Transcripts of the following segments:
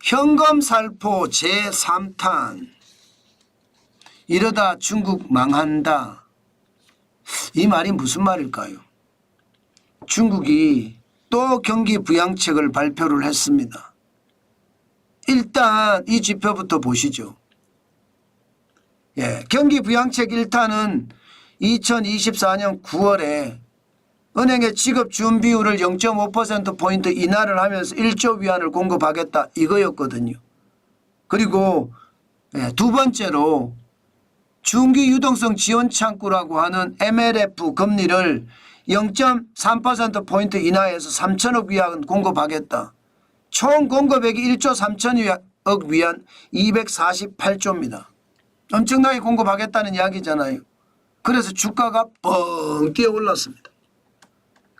현금살포 제3탄 이러다 중국 망한다. 이 말이 무슨 말일까요? 중국이 또 경기 부양책을 발표를 했습니다. 일단 이 지표부터 보시죠. 경기 부양책 1탄은 2024년 9월에 은행의 지급 준비율을 0.5%포인트 인하를 하면서 1조 위안을 공급하겠다 이거였거든요. 그리고 두 번째로 중기 유동성 지원 창구라고 하는 MLF 금리를 0.3%포인트 인하해서 3천억 위안 공급하겠다. 총 공급액이 1조 3천억 위안 248조입니다. 엄청나게 공급하겠다는 이야기잖아요. 그래서 주가가 뻥 뛰어 올랐습니다.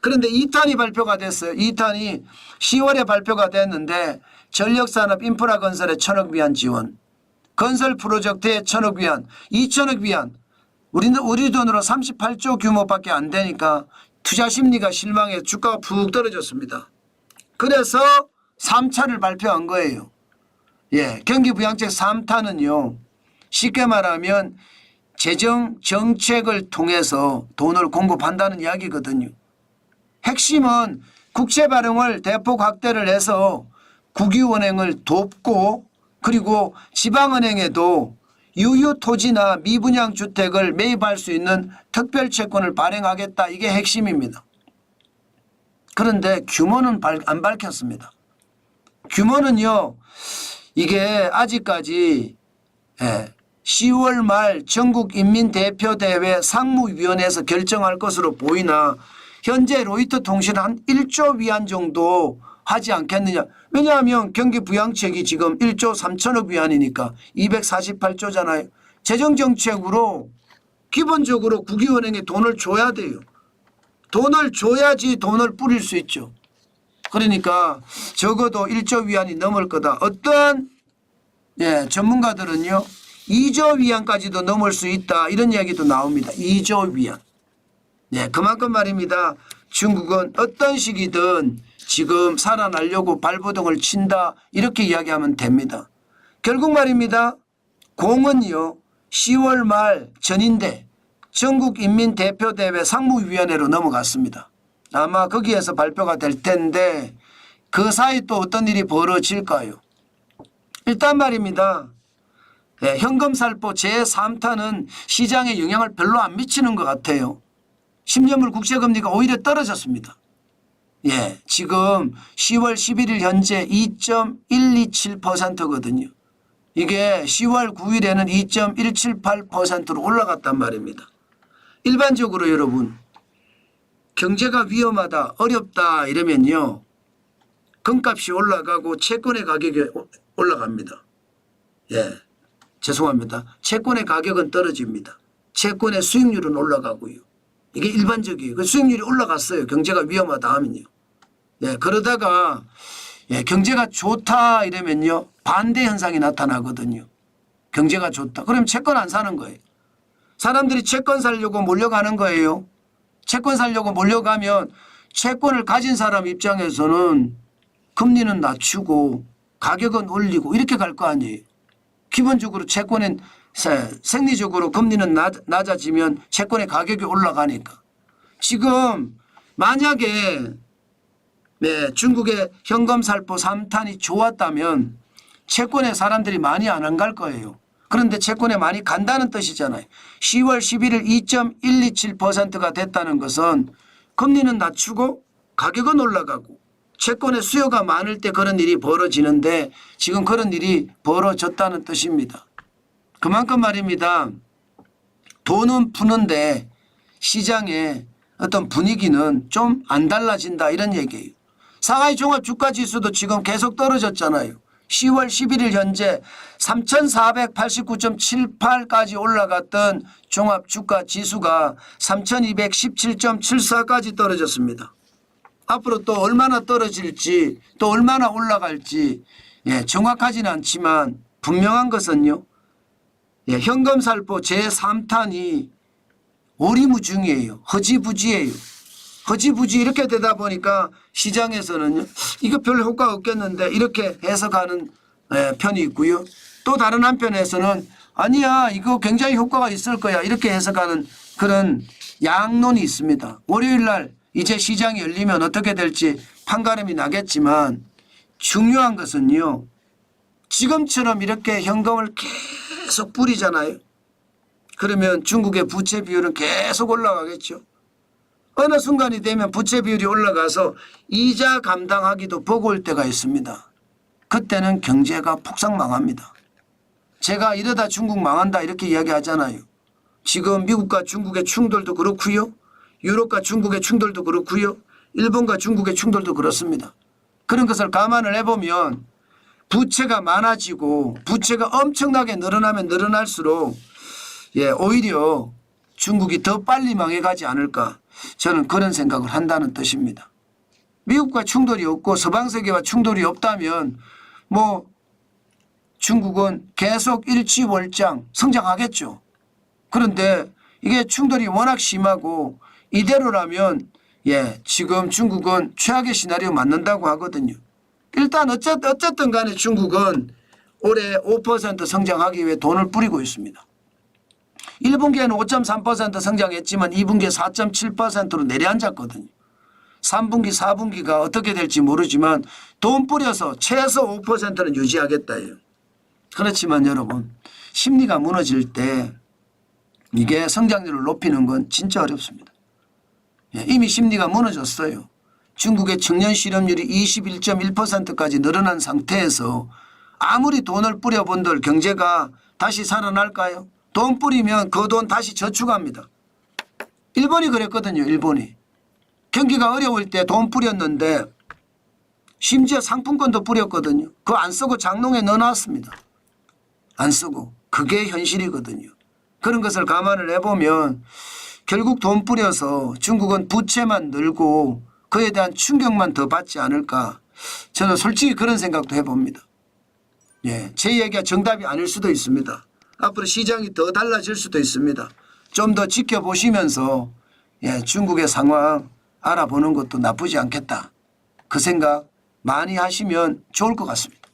그런데 2탄이 발표가 됐어요. 2탄이 10월에 발표가 됐는데 전력산업 인프라 건설에 1,000억 위안 지원, 건설 프로젝트에 1,000억 위안, 2,000억 위안, 우리 돈으로 38조 규모밖에 안 되니까 투자 심리가 실망해 주가가 푹 떨어졌습니다. 그래서 3차를 발표한 거예요. 경기 부양책 3탄은요. 쉽게 말하면 재정 정책을 통해서 돈을 공급한다는 이야기거든요. 핵심은 국채 발행을 대폭 확대를 해서 국유은행을 돕고 그리고 지방은행에도 유유토지나 미분양 주택을 매입할 수 있는 특별채권을 발행하겠다. 이게 핵심입니다. 그런데 규모는 안 밝혔습니다. 규모는요. 이게 아직까지 10월 말 전국인민대표대회 상무위원회에서 결정할 것으로 보이나 현재 로이터 통신은 한 1조 위안 정도 하지 않겠느냐. 왜냐하면 경기 부양책이 지금 1조 3천억 위안이니까 248조잖아요. 재정정책으로 기본적으로 국유은행에 돈을 줘야 돼요. 돈을 줘야지 돈을 뿌릴 수 있죠. 그러니까 적어도 1조 위안이 넘을 거다. 어떤 전문가들은요. 2조 위안까지도 넘을 수 있다. 이런 이야기도 나옵니다. 2조 위안. 그만큼 말입니다. 중국은 어떤 식이든 지금 살아나려고 발버둥을 친다. 이렇게 이야기하면 됩니다. 결국 말입니다. 공은요. 10월 말 전인대 전국인민대표대회 상무위원회로 넘어갔습니다. 아마 거기에서 발표가 될 텐데 그 사이 또 어떤 일이 벌어질까요? 일단 말입니다. 현금살포 제3탄은 시장에 영향을 별로 안 미치는 것 같아요. 10년물 국채금리가 오히려 떨어졌습니다. 지금 10월 11일 현재 2.127%거든요. 이게 10월 9일에는 2.178%로 올라갔단 말입니다. 일반적으로 여러분 경제가 위험하다 어렵다 이러면요. 금값이 올라가고 채권의 가격이 올라갑니다. 죄송합니다. 채권의 가격은 떨어집니다. 채권의 수익률은 올라가고요. 이게 일반적이에요. 그 수익률이 올라갔어요. 경제가 위험하다 하면요. 그러다가 경제가 좋다 이러면요. 반대 현상이 나타나거든요. 경제가 좋다. 그럼 채권 안 사는 거예요. 사람들이 채권 사려고 몰려가는 거예요. 채권 사려고 몰려가면 채권을 가진 사람 입장에서는 금리는 낮추고 가격은 올리고 이렇게 갈 거 아니에요. 기본적으로 채권은 생리적으로 금리는 낮아지면 채권의 가격이 올라가니까. 지금 만약에 중국의 현금살포 3탄이 좋았다면 채권에 사람들이 많이 안 갈 거예요. 그런데 채권에 많이 간다는 뜻이잖아요. 10월 11일 2.127%가 됐다는 것은 금리는 낮추고 가격은 올라가고 채권의 수요가 많을 때 그런 일이 벌어지는데 지금 그런 일이 벌어졌다는 뜻입니다. 그만큼 말입니다. 돈은 푸는데 시장의 어떤 분위기는 좀 안 달라진다 이런 얘기예요. 상하이 종합주가지수도 지금 계속 떨어졌잖아요. 10월 11일 현재 3,489.78까지 올라갔던 종합주가지수가 3,217.74까지 떨어졌습니다. 앞으로 또 얼마나 떨어질지 또 얼마나 올라갈지 정확하지는 않지만 분명한 것은요. 현금살포 제3탄이 오리무중이에요. 허지부지예요. 허지부지 이렇게 되다 보니까 시장에서는 이거 별 효과 없겠는데 이렇게 해석하는 편이 있고요. 또 다른 한편에서는 아니야 이거 굉장히 효과가 있을 거야 이렇게 해석하는 그런 양론이 있습니다. 월요일 날 이제 시장이 열리면 어떻게 될지 판가름이 나겠지만 중요한 것은요. 지금처럼 이렇게 현금을 계속 뿌리잖아요. 그러면 중국의 부채 비율은 계속 올라가겠죠. 어느 순간이 되면 부채 비율이 올라가서 이자 감당하기도 버거울 때가 있습니다. 그때는 경제가 폭삭 망합니다. 제가 이러다 중국 망한다 이렇게 이야기하잖아요. 지금 미국과 중국의 충돌도 그렇고요. 유럽과 중국의 충돌도 그렇고요. 일본과 중국의 충돌도 그렇습니다. 그런 것을 감안을 해보면 부채가 많아지고 부채가 엄청나게 늘어나면 늘어날수록 오히려 중국이 더 빨리 망해가지 않을까 저는 그런 생각을 한다는 뜻입니다. 미국과 충돌이 없고 서방세계와 충돌이 없다면 뭐 중국은 계속 일취월장 성장하겠죠. 그런데 이게 충돌이 워낙 심하고 이대로라면 지금 중국은 최악의 시나리오 맞는다고 하거든요. 일단 어쨌든 간에 중국은 올해 5% 성장하기 위해 돈을 뿌리고 있습니다. 1분기에는 5.3% 성장했지만 2분기에 4.7%로 내려앉았거든요. 3분기 4분기가 어떻게 될지 모르지만 돈 뿌려서 최소 5%는 유지하겠다예요. 그렇지만 여러분 심리가 무너질 때 이게 성장률을 높이는 건 진짜 어렵습니다. 이미 심리가 무너졌어요. 중국의 청년 실업률이 21.1%까지 늘어난 상태에서 아무리 돈을 뿌려본들 경제가 다시 살아날까요? 돈 뿌리면 그 돈 다시 저축합니다. 일본이 그랬거든요. 일본이. 경기가 어려울 때 돈 뿌렸는데 심지어 상품권도 뿌렸거든요. 그거 안 쓰고 장롱에 넣어놨습니다. 안 쓰고. 그게 현실이거든요. 그런 것을 감안을 해보면 결국 돈 뿌려서 중국은 부채만 늘고 그에 대한 충격만 더 받지 않을까. 저는 솔직히 그런 생각도 해봅니다. 제 얘기가 정답이 아닐 수도 있습니다. 앞으로 시장이 더 달라질 수도 있습니다. 좀 더 지켜보시면서 중국의 상황 알아보는 것도 나쁘지 않겠다. 그 생각 많이 하시면 좋을 것 같습니다.